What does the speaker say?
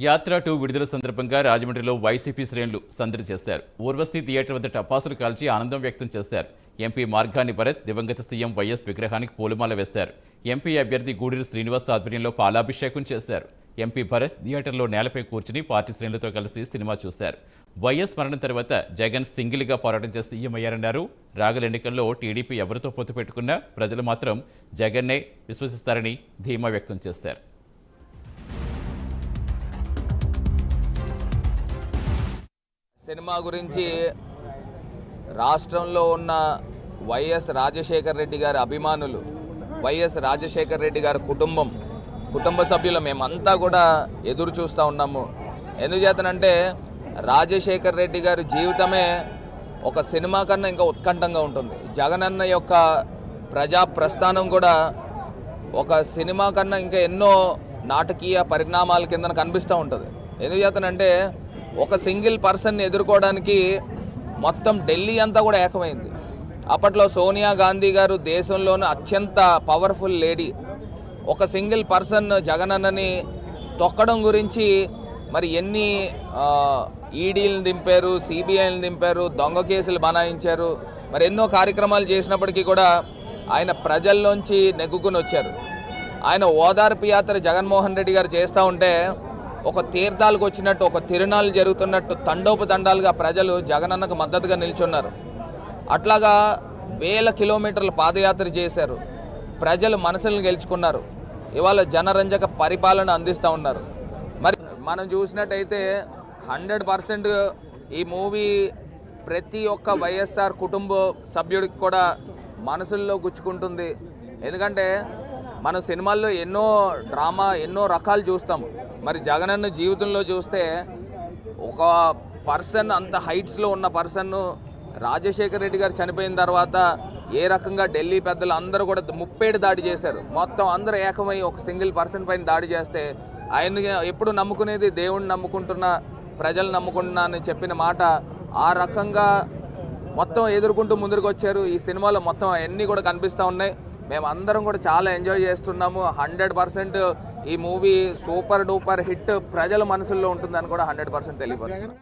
యాత్ర 2 విడుదల సందర్భంగా రాజమండ్రిలో వైసీపీ శ్రేణులు సందడి చేశారు. ఊర్వశి థియేటర్ వద్ద టపాసులు కాల్చి ఆనందం వ్యక్తం చేశారు. ఎంపీ మార్గాని భరత్ దివంగత సీఎం వైఎస్ విగ్రహానికి పూలమాల వేశారు. ఎంపీ అభ్యర్థి గూడూరు శ్రీనివాస్ ఆధ్వర్యంలో పాలాభిషేకం చేశారు. ఎంపీ భరత్ థియేటర్లో నేలపై కూర్చుని పార్టీ శ్రేణులతో కలిసి సినిమా చూశారు. వైఎస్ మరణం తర్వాత జగన్ సింగిల్గా పోరాటం చేసి సీఎం అయ్యారన్నారు. రాగల ఎన్నికల్లో టీడీపీ ఎవరితో పొత్తు పెట్టుకున్నా ప్రజలు మాత్రం జగన్నే విశ్వసిస్తారని ధీమా వ్యక్తం చేశారు. సినిమా గురించి రాష్ట్రంలో ఉన్న వైఎస్ రాజశేఖర రెడ్డి గారి అభిమానులు, వైఎస్ రాజశేఖర రెడ్డి గారి కుటుంబ సభ్యులు మేమంతా కూడా ఎదురు చూస్తూ ఉన్నాము. ఎందుచేతనంటే రాజశేఖర రెడ్డి గారి జీవితమే ఒక సినిమా కన్నా ఇంకా ఉత్కంఠంగా ఉంటుంది. జగనన్న యొక్క ప్రజా ప్రస్థానం కూడా ఒక సినిమా కన్నా ఇంకా ఎన్నో నాటకీయ పరిణామాల కింద కనిపిస్తూ ఉంటుంది. ఎందుచేతనంటే ఒక సింగిల్ పర్సన్ని ఎదుర్కోవడానికి మొత్తం ఢిల్లీ అంతా కూడా ఏకమైంది. అప్పట్లో సోనియా గాంధీ గారు దేశంలోనే అత్యంత పవర్ఫుల్ లేడీ. ఒక సింగిల్ పర్సన్ జగనన్నని తొక్కడం గురించి మరి ఎన్ని ఈడీలను దింపారు, సిబిఐలను దింపారు, దొంగ కేసులు బనాయించారు, మరి ఎన్నో కార్యక్రమాలు చేసినప్పటికీ కూడా ఆయన ప్రజల్లోంచి నెగ్గుకుని వచ్చారు. ఆయన ఓదార్పు యాత్ర జగన్మోహన్ రెడ్డి గారు చేస్తూ ఉంటే ఒక తీర్థాలకు వచ్చినట్టు, ఒక తిరునాళ్ళు జరుగుతున్నట్టు తండోపతండాలుగా ప్రజలు జగనన్నకు మద్దతుగా నిల్చున్నారు. అట్లాగా వేల కిలోమీటర్ల పాదయాత్ర చేశారు. ప్రజలు మనసులను గెలుచుకున్నారు. ఇవాళ జనరంజక పరిపాలన అందిస్తూ ఉన్నారు. మరి మనం చూసినట్టయితే 100% ఈ మూవీ ప్రతి ఒక్క వైఎస్ఆర్ కుటుంబ సభ్యుడికి కూడా మనసుల్లో గుచ్చుకుంటుంది. ఎందుకంటే మన సినిమాల్లో ఎన్నో డ్రామా, ఎన్నో రకాలు చూస్తాము. మరి జగనన్న జీవితంలో చూస్తే ఒక పర్సన్ అంత హైట్స్లో ఉన్న పర్సన్ను రాజశేఖర రెడ్డి గారు చనిపోయిన తర్వాత ఏ రకంగా ఢిల్లీ పెద్దలు అందరూ కూడా ముప్పేడు దాడి చేశారు. మొత్తం అందరూ ఏకమై ఒక సింగిల్ పర్సన్ పైన దాడి చేస్తే ఆయన ఎప్పుడు నమ్ముకునేది దేవుణ్ణి నమ్ముకుంటున్నా, ప్రజలు నమ్ముకుంటున్నా అని చెప్పిన మాట ఆ రకంగా మొత్తం ఎదుర్కొంటూ ముందుకు వచ్చారు. ఈ సినిమాలో మొత్తం అవన్నీ కూడా కనిపిస్తూ ఉన్నాయి. మేమందరం కూడా చాలా ఎంజాయ్ చేస్తున్నాము. 100% ఈ మూవీ సూపర్ డూపర్ హిట్ ప్రజల మనసుల్లో ఉంటుందని కూడా 100% తెలియపరుస్తున్నాం.